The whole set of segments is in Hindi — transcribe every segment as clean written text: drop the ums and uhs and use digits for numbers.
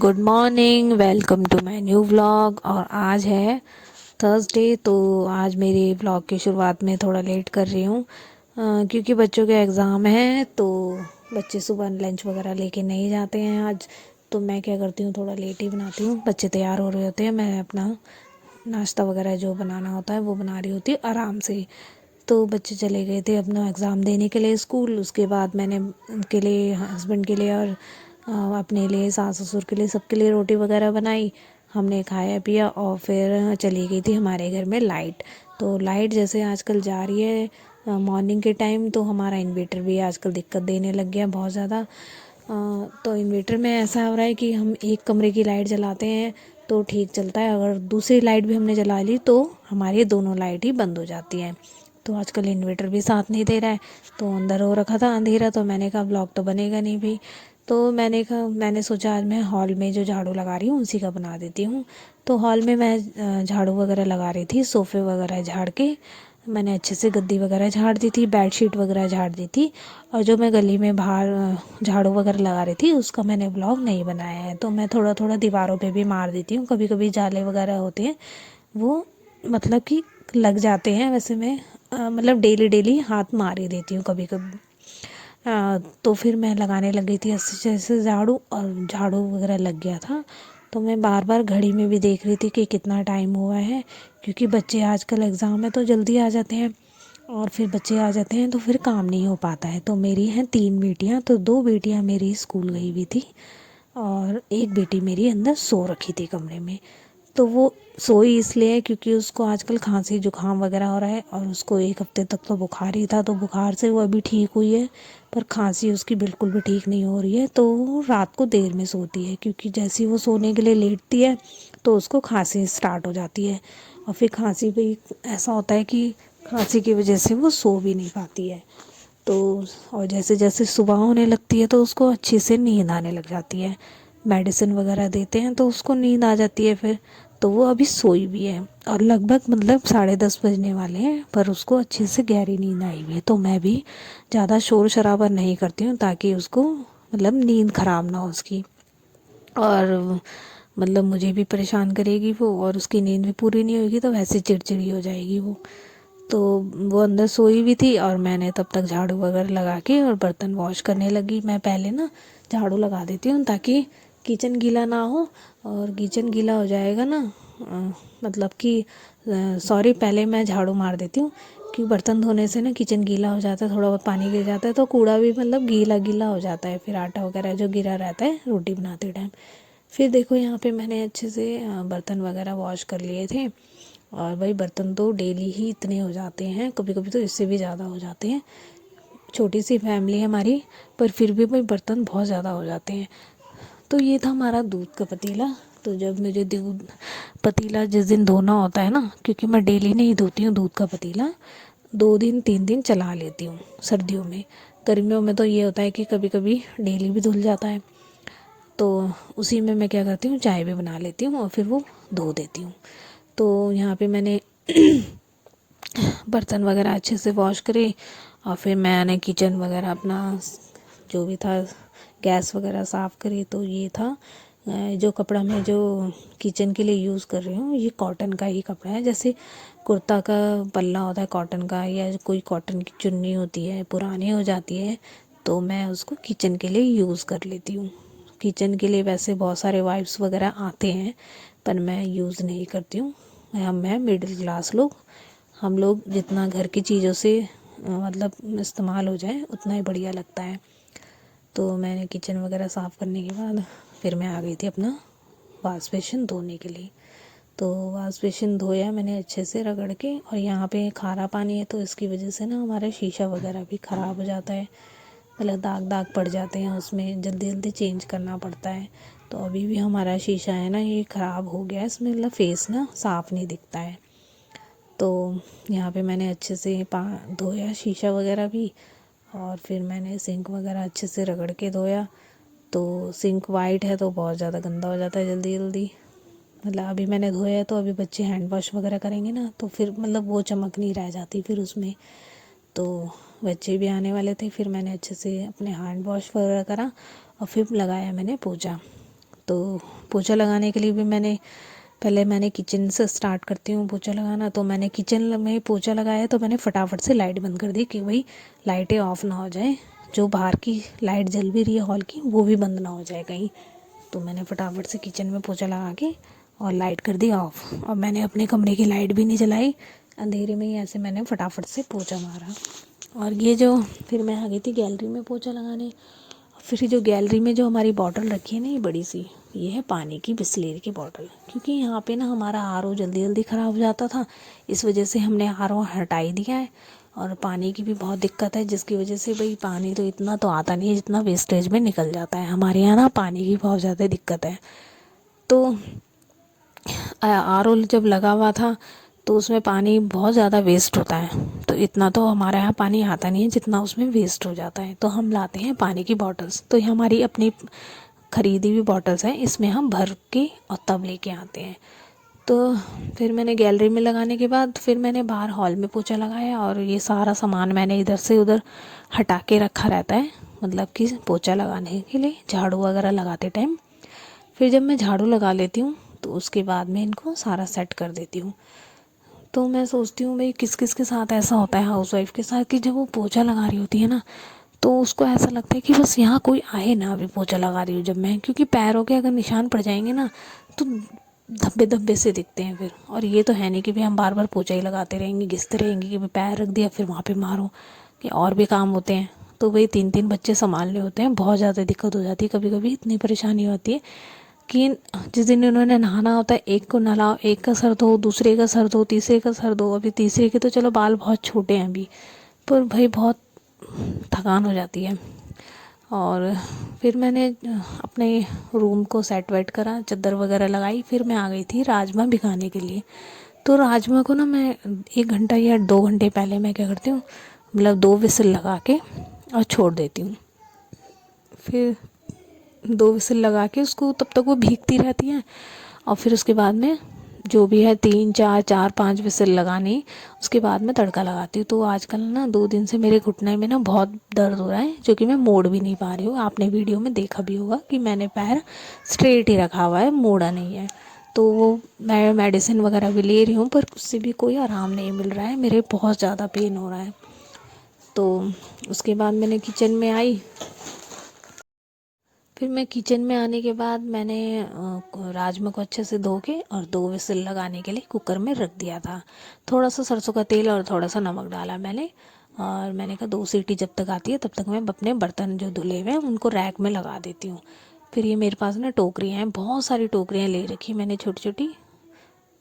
Good morning, welcome to my new vlog. और आज है थर्सडे, तो आज मेरे व्लॉग की शुरुआत में थोड़ा लेट कर रही हूँ क्योंकि बच्चों के एग्ज़ाम हैं। तो बच्चे सुबह लंच वगैरह लेके नहीं जाते हैं आज। तो मैं क्या करती हूँ, थोड़ा लेट ही बनाती हूँ। बच्चे तैयार हो रहे होते हैं, मैं अपना नाश्ता वगैरह जो बनाना होता है वो बना रही होती हूँ आराम से। तो बच्चे चले गए थे अपना एग्ज़ाम देने के लिए स्कूल। उसके बाद मैंने उनके लिए, हस्बैंड के लिए और अपने लिए, सास ससुर के लिए, सबके लिए रोटी वगैरह बनाई। हमने खाया पिया और फिर चली गई थी हमारे घर में लाइट। तो लाइट जैसे आजकल जा रही है मॉर्निंग के टाइम, तो हमारा इन्वर्टर भी आजकल दिक्कत देने लग गया बहुत ज़्यादा। तो इन्वर्टर में ऐसा हो रहा है कि हम एक कमरे की लाइट जलाते हैं तो ठीक चलता है, अगर दूसरी लाइट भी हमने जला ली तो हमारी दोनों लाइट ही बंद हो जाती हैं। तो आजकल इन्वर्टर भी साथ नहीं दे रहा है, तो अंदर हो रखा था अंधेरा। तो मैंने कहा ब्लॉग तो बनेगा नहीं भाई। तो मैंने सोचा आज मैं हॉल में जो झाड़ू लगा रही हूँ उसी का बना देती हूँ। तो हॉल में मैं झाड़ू वगैरह लगा रही थी, सोफ़े वगैरह झाड़ के मैंने अच्छे से गद्दी वगैरह झाड़ दी थी, बेडशीट वगैरह झाड़ दी थी। और जो मैं गली में बाहर झाड़ू वगैरह लगा रही थी उसका मैंने ब्लॉग नहीं बनाया है। तो मैं थोड़ा थोड़ा दीवारों पे भी मार देती हूँ, कभी कभी जाले वगैरह होते हैं वो मतलब कि लग जाते हैं। वैसे मैं मतलब डेली डेली हाथ मार ही देती हूँ कभी कभी। तो फिर मैं लगाने लग गई थी अच्छे से झाड़ू, और झाड़ू वगैरह लग गया था। तो मैं बार बार घड़ी में भी देख रही थी कि कितना टाइम हुआ है, क्योंकि बच्चे आजकल एग्ज़ाम है तो जल्दी आ जाते हैं। और फिर बच्चे आ जाते हैं तो फिर काम नहीं हो पाता है। तो मेरी हैं 3 बेटियां, तो 2 बेटियां मेरी स्कूल गई हुई थी और एक बेटी मेरी अंदर सो रखी थी कमरे में। तो वो सोई इसलिए है क्योंकि उसको आजकल खांसी जुकाम वगैरह हो रहा है, और उसको 1 हफ्ते तक तो बुखार ही था। तो बुखार से वो अभी ठीक हुई है, पर खांसी उसकी बिल्कुल भी ठीक नहीं हो रही है। तो वो रात को देर में सोती है, क्योंकि जैसे ही वो सोने के लिए लेटती है तो उसको खांसी स्टार्ट हो जाती है। और फिर खांसी भी ऐसा होता है कि खांसी की वजह से वो सो भी नहीं पाती है। तो और जैसे जैसे सुबह होने लगती है तो उसको अच्छे से नींद आने लग जाती है। मेडिसिन वगैरह देते हैं तो उसको नींद आ जाती है फिर। तो वो अभी सोई भी है, और लगभग मतलब 10:30 बजने वाले हैं, पर उसको अच्छे से गहरी नींद आई हुई है। तो मैं भी ज़्यादा शोर शराबा नहीं करती हूँ ताकि उसको मतलब नींद ख़राब ना हो उसकी। और मतलब मुझे भी परेशान करेगी वो, और उसकी नींद भी पूरी नहीं होगी तो वैसे चिड़चिड़ी हो जाएगी वो। तो वो अंदर सोई हुई थी और मैंने तब तक झाड़ू वगैरह लगा के और बर्तन वॉश करने लगी। मैं पहले ना झाड़ू लगा देती हूँ ताकि किचन गीला ना हो। और किचन गीला हो जाएगा ना, मतलब कि सॉरी, पहले मैं झाड़ू मार देती हूँ, कि बर्तन धोने से ना किचन गीला हो जाता है, थोड़ा बहुत पानी गिर जाता है तो कूड़ा भी मतलब गीला गीला हो जाता है, फिर आटा वगैरह जो गिरा रहता है रोटी बनाते टाइम। फिर देखो यहाँ पे मैंने अच्छे से बर्तन वगैरह वॉश कर लिए थे। और भाई बर्तन तो डेली ही इतने हो जाते हैं, कभी कभी तो इससे भी ज़्यादा हो जाते हैं। छोटी सी फैमिली है हमारी, पर फिर भी भाई बर्तन बहुत ज़्यादा हो जाते हैं। तो ये था हमारा दूध का पतीला। तो जब मुझे दूध पतीला जिस दिन धोना होता है ना, क्योंकि मैं डेली नहीं धोती हूँ दूध का पतीला, 2 दिन 3 दिन चला लेती हूँ सर्दियों में। गर्मियों में तो ये होता है कि कभी कभी डेली भी धुल जाता है। तो उसी में मैं क्या करती हूँ, चाय भी बना लेती हूँ और फिर वो धो देती हूँ। तो यहाँ पे मैंने बर्तन वगैरह अच्छे से वॉश करे, और फिर मैंने किचन वगैरह अपना जो भी था गैस वगैरह साफ़ करी। तो ये था जो कपड़ा मैं जो किचन के लिए यूज़ कर रही हूँ, ये कॉटन का ही कपड़ा है। जैसे कुर्ता का पल्ला होता है कॉटन का, या कोई कॉटन की चुन्नी होती है पुरानी हो जाती है, तो मैं उसको किचन के लिए यूज़ कर लेती हूँ। किचन के लिए वैसे बहुत सारे वाइप्स वगैरह आते हैं, पर मैं यूज़ नहीं करती हूँ। मैं मिडिल क्लास लोग, हम लोग जितना घर की चीज़ों से मतलब इस्तेमाल हो जाए उतना ही बढ़िया लगता है। तो मैंने किचन वगैरह साफ़ करने के बाद फिर मैं आ गई थी अपना वाश बेसिन धोने के लिए। तो वाश बेसिन धोया मैंने अच्छे से रगड़ के, और यहाँ पे खारा पानी है तो इसकी वजह से ना हमारा शीशा वगैरह भी ख़राब हो जाता है, मतलब दाग दाग पड़ जाते हैं उसमें, जल्दी जल्दी चेंज करना पड़ता है। तो अभी भी हमारा शीशा है ना ये ख़राब हो गया है, इसमें मतलब फेस ना साफ़ नहीं दिखता है। तो यहाँ पे मैंने अच्छे से धोया शीशा वगैरह भी, और फिर मैंने सिंक वगैरह अच्छे से रगड़ के धोया। तो सिंक वाइट है तो बहुत ज़्यादा गंदा हो जाता है जल्दी जल्दी। मतलब अभी मैंने धोया है तो अभी बच्चे हैंड वॉश वगैरह करेंगे ना, तो फिर मतलब वो चमक नहीं रह जाती फिर उसमें। तो बच्चे भी आने वाले थे, फिर मैंने अच्छे से अपने हैंड वॉश वगैरह करा और फिर लगाया मैंने पोंछा। तो पोछा लगाने के लिए भी मैंने किचन से स्टार्ट करती हूँ पोछा लगाना। तो मैंने किचन में पोछा लगाया तो मैंने फटाफट से लाइट बंद कर दी कि भाई लाइटें ऑफ ना हो जाए, जो बाहर की लाइट जल भी रही है हॉल की वो भी बंद ना हो जाए कहीं। तो मैंने फटाफट से किचन में पोछा लगा के और लाइट कर दी ऑफ, और मैंने अपने कमरे की लाइट भी नहीं जलाई, अंधेरे में ही ऐसे मैंने फटाफट से पोछा मारा। और ये जो फिर मैं आ गई थी गैलरी में पोछा लगाने। फिर जो गैलरी में जो हमारी बॉटल रखी है ना, ये बड़ी सी, ये है पानी की बिसलेरी की बॉटल। क्योंकि यहाँ पे ना हमारा आरओ जल्दी जल्दी ख़राब हो जाता था, इस वजह से हमने आरओ हटाई दिया है। और पानी की भी बहुत दिक्कत है, जिसकी वजह से भाई पानी तो इतना तो आता नहीं है जितना वेस्टेज में निकल जाता है। हमारे यहाँ ना पानी की बहुत ज़्यादा दिक्कत है। तो आरओ जब लगा हुआ था तो उसमें पानी बहुत ज़्यादा वेस्ट होता है, तो इतना तो हमारे यहाँ पानी आता नहीं है जितना उसमें वेस्ट हो जाता है। तो हम लाते हैं पानी की बॉटल्स, तो ये हमारी अपनी ख़रीदी हुई बॉटल्स हैं, इसमें हम भर के और तब लेके आते हैं। तो फिर मैंने गैलरी में लगाने के बाद फिर मैंने बाहर हॉल में पोछा लगाया, और ये सारा सामान मैंने इधर से उधर हटा के रखा रहता है, मतलब कि पोछा लगाने के लिए झाड़ू वगैरह लगाते टाइम। फिर जब मैं झाड़ू लगा लेती हूँ तो उसके बाद मैं इनको सारा सेट कर देती हूँ। तो मैं सोचती हूँ भाई किस किस के साथ ऐसा होता है हाउसवाइफ के साथ, कि जब वो पोछा लगा रही होती है ना तो उसको ऐसा लगता है कि बस यहाँ कोई आए ना, अभी पोछा लगा रही हूँ जब मैं, क्योंकि पैरों के अगर निशान पड़ जाएंगे ना तो धब्बे धब्बे से दिखते हैं फिर। और ये तो है नहीं कि भाई हम बार बार पोछा ही लगाते रहेंगे, घिसते रहेंगे कि भाई पैर रख दिया फिर वहाँ पे मारो, कि और भी काम होते हैं। तो भाई 3 3 बच्चे संभालने होते हैं, बहुत ज़्यादा दिक्कत हो जाती है, कभी कभी इतनी परेशानी होती है कि जिस दिन उन्होंने नहाना होता है एक को नहलाओ, एक का सर धो, दूसरे का सर धो, तीसरे का सर धो। अभी तीसरे के तो चलो बाल बहुत छोटे हैं अभी, पर भाई बहुत थकान हो जाती है। और फिर मैंने अपने रूम को सेट वेट करा, चादर वगैरह लगाई, फिर मैं आ गई थी राजमा भिगाने के लिए। तो राजमा को ना मैं 1 घंटा या 2 घंटे पहले मैं क्या करती हूँ, मतलब 2 विसल लगा के और छोड़ देती हूँ। फिर 2 विसल लगा के उसको तब तक वो भीगती रहती हैं, और फिर उसके बाद में जो भी है 3 4 4 5 विसल लगानी, उसके बाद में तड़का लगाती हूँ। तो आजकल ना 2 दिन से मेरे घुटने में ना बहुत दर्द हो रहा है, जो कि मैं मोड़ भी नहीं पा रही हूँ। आपने वीडियो में देखा भी होगा कि मैंने पैर स्ट्रेट ही रखा हुआ है, मोड़ा नहीं है। तो वो मैं मेडिसिन वगैरह भी ले रही हूँ, पर उससे भी कोई आराम नहीं मिल रहा है, मेरे बहुत ज़्यादा पेन हो रहा है। तो उसके बाद मैंने किचन में आई। फिर मैं किचन में आने के बाद मैंने राजमा को अच्छे से धो के और 2 विसल लगाने के लिए कुकर में रख दिया था। थोड़ा सा सरसों का तेल और थोड़ा सा नमक डाला मैंने, और मैंने कहा 2 सीटी जब तक आती है तब तक मैं अपने बर्तन जो धुले हुए हैं उनको रैक में लगा देती हूँ। फिर ये मेरे पास ना टोकरियाँ हैं, बहुत सारी टोकरियाँ ले रखी मैंने छोटी छोटी।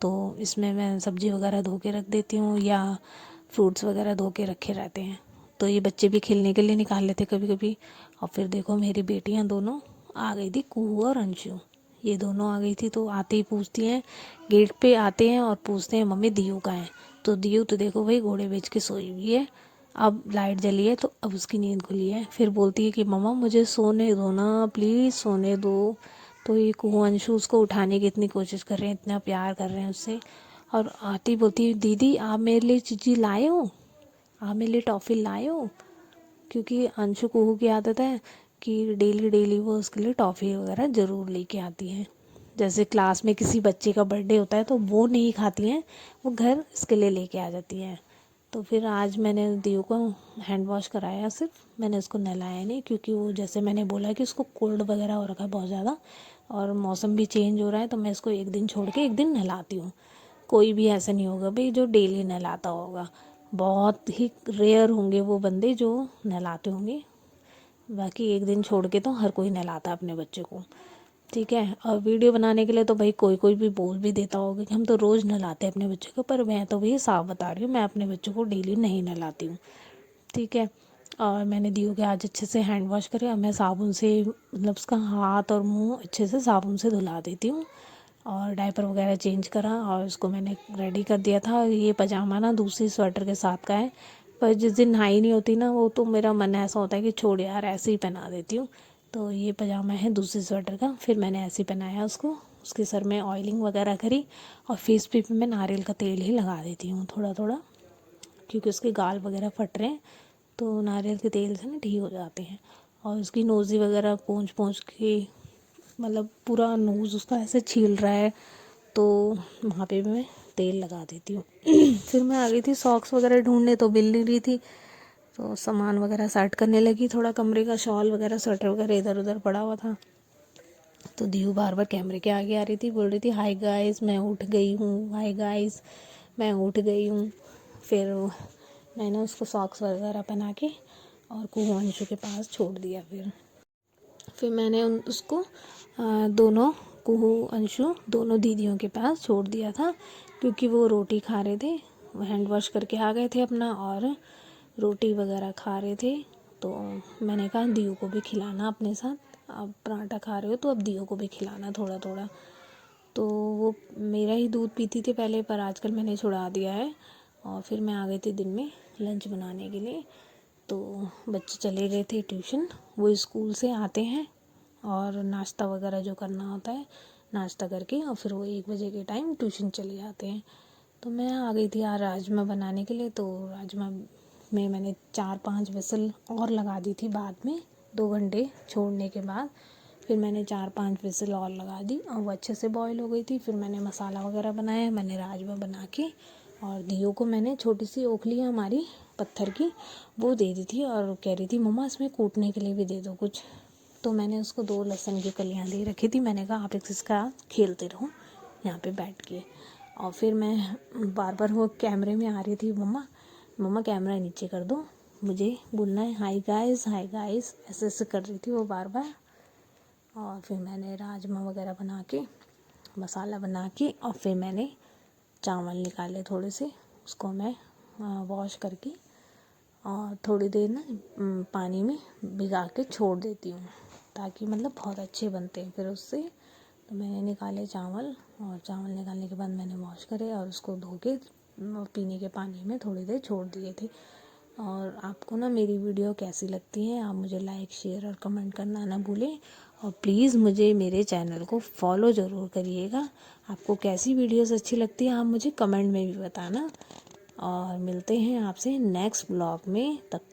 तो इसमें मैं सब्ज़ी वगैरह धो के रख देती हूँ, या फ्रूट्स वगैरह धो के रखे रहते हैं। तो ये बच्चे भी खेलने के लिए निकाल लेते कभी कभी। और फिर देखो मेरी बेटियाँ दोनों आ गई थी, कुहू और अंशु, ये दोनों आ गई थी। तो आते ही पूछती हैं, गेट पे आते हैं और पूछते हैं मम्मी दियू कहाँ है। तो दियू तो देखो भाई घोड़े बेच के सोई हुई है, अब लाइट जली है तो अब उसकी नींद खुली है। फिर बोलती है कि मम्मा मुझे सोने दो ना, प्लीज़ सोने दो। तो ये कुहू अंशु उसको उठाने की इतनी कोशिश कर रहे हैं, इतना प्यार कर रहे हैं उससे। और आती बोलती है दीदी आप मेरे लिए चीज़ी लाए हो, आप मेरे लिए टॉफ़ी लाए हो। क्योंकि अंशु कुहू की आदत है कि डेली डेली वो उसके लिए टॉफ़ी वगैरह ज़रूर लेके आती हैं। जैसे क्लास में किसी बच्चे का बर्थडे होता है तो वो नहीं खाती हैं, वो घर इसके लिए लेके आ जाती हैं। तो फिर आज मैंने दियो को हैंड वॉश कराया, सिर्फ मैंने उसको नहलाया नहीं, क्योंकि वो जैसे मैंने बोला कि उसको कोल्ड वगैरह हो रखा है बहुत ज़्यादा, और मौसम भी चेंज हो रहा है, तो मैं इसको एक दिन छोड़ के एक दिन नहलाती हूँ। कोई भी ऐसा नहीं होगा भाई जो डेली नहलाता होगा, बहुत ही रेयर होंगे वो बंदे जो नहलाते होंगे, बाकी एक दिन छोड़ के तो हर कोई नहलाता है अपने बच्चे को। ठीक है, और वीडियो बनाने के लिए तो भाई कोई कोई भी बोल भी देता होगा कि हम तो रोज़ नहलाते हैं अपने बच्चे को, पर मैं तो भैया साफ बता रही हूँ, मैं अपने बच्चों को डेली नहीं नहलाती हूँ। ठीक है, और मैंने दियो के आज अच्छे से हैंड वॉश करे, और मैं साबुन से मतलब उसका हाथ और मुंह अच्छे से साबुन से धुला देती हूँ। और डायपर वगैरह चेंज करा और उसको मैंने रेडी कर दिया था। ये पजामा ना दूसरी स्वेटर के साथ का है, पर जिस दिन नहाई नहीं होती ना वो तो मेरा मन ऐसा होता है कि छोड़ यार ऐसे ही पहना देती हूँ। तो ये पजामा है दूसरी स्वेटर का, फिर मैंने ऐसे ही पहनाया उसको। उसके सर में ऑयलिंग वगैरह करी, और फेस पे भी मैं नारियल का तेल ही लगा देती हूँ थोड़ा थोड़ा, क्योंकि उसके गाल वगैरह फट रहे हैं, तो नारियल के तेल से ना ठीक हो जाते हैं। और उसकी नोज़ी वगैरह पोंछ पोंछ के मतलब पूरा नोज़ उसका ऐसे छील रहा है, तो वहाँ पे भी मैं तेल लगा देती हूँ। फिर मैं आ गई थी सॉक्स वगैरह ढूंढने, तो मिल नहीं रही थी, तो सामान वगैरह सेट करने लगी। थोड़ा कमरे का शॉल वगैरह स्वेटर वगैरह इधर उधर पड़ा हुआ था। तो दीयू बार बार कैमरे के आगे आ रही थी, बोल रही थी हाय गाइस मैं उठ गई हूँ, हाय गाइस मैं उठ गई हूँ। फिर मैंने उसको सॉक्स वगैरह पहना के और कुहू अंशु के पास छोड़ दिया। फिर मैंने उसको दोनों कुहू अंशु दोनों दीदियों के पास छोड़ दिया था, क्योंकि वो रोटी खा रहे थे, हैंड वॉश करके आ गए थे अपना और रोटी वगैरह खा रहे थे। तो मैंने कहा दीयू को भी खिलाना अपने साथ, अब पराठा खा रहे हो तो अब दीयू को भी खिलाना थोड़ा थोड़ा। तो वो मेरा ही दूध पीती थी पहले, पर आजकल मैंने छुड़ा दिया है। और फिर मैं आ गई थी दिन में लंच बनाने के लिए। तो बच्चे चले गए थे ट्यूशन, वो स्कूल से आते हैं और नाश्ता वगैरह जो करना होता है नाश्ता करके, और फिर वो 1 बजे के टाइम ट्यूशन चले जाते हैं। तो मैं आ गई थी यार राजमा बनाने के लिए। तो राजमा में मैंने 4-5 विसल और लगा दी थी बाद में, 2 घंटे छोड़ने के बाद। फिर मैंने 4-5 विसल और लगा दी और वो अच्छे से बॉईल हो गई थी। फिर मैंने मसाला वगैरह बनाया, मैंने राजमा बना के, और दियो को मैंने छोटी सी ओखली हमारी पत्थर की वो दे दी थी, और कह रही थी मम्मा इसमें कूटने के लिए भी दे दो कुछ। तो मैंने उसको 2 लहसुन की कलियाँ दे रखी थी। मैंने कहा आप इसका खेलते रहो यहाँ पे बैठ के। और फिर मैं बार बार वो कैमरे में आ रही थी, मम्मा मम्मा कैमरा नीचे कर दो, मुझे बोलना है हाय गाइस, हाय गाइस, ऐसे ऐसे कर रही थी वो बार बार। और फिर मैंने राजमा वगैरह बना के, मसाला बना के, और फिर मैंने चावल निकाले थोड़े से, उसको मैं वॉश करके और थोड़ी देर ना पानी में भिगा के छोड़ देती हूँ, ताकि मतलब बहुत अच्छे बनते हैं फिर उससे। तो मैंने निकाले चावल, और चावल निकालने के बाद मैंने वॉश करे और उसको धो के पीने के पानी में थोड़ी देर छोड़ दिए थे। और आपको ना मेरी वीडियो कैसी लगती है आप मुझे लाइक शेयर और कमेंट करना ना भूलें, और प्लीज़ मुझे मेरे चैनल को फॉलो ज़रूर करिएगा। आपको कैसी वीडियोस अच्छी लगती है आप मुझे कमेंट में भी बताना। और मिलते हैं आपसे नेक्स्ट ब्लॉग में, तब तक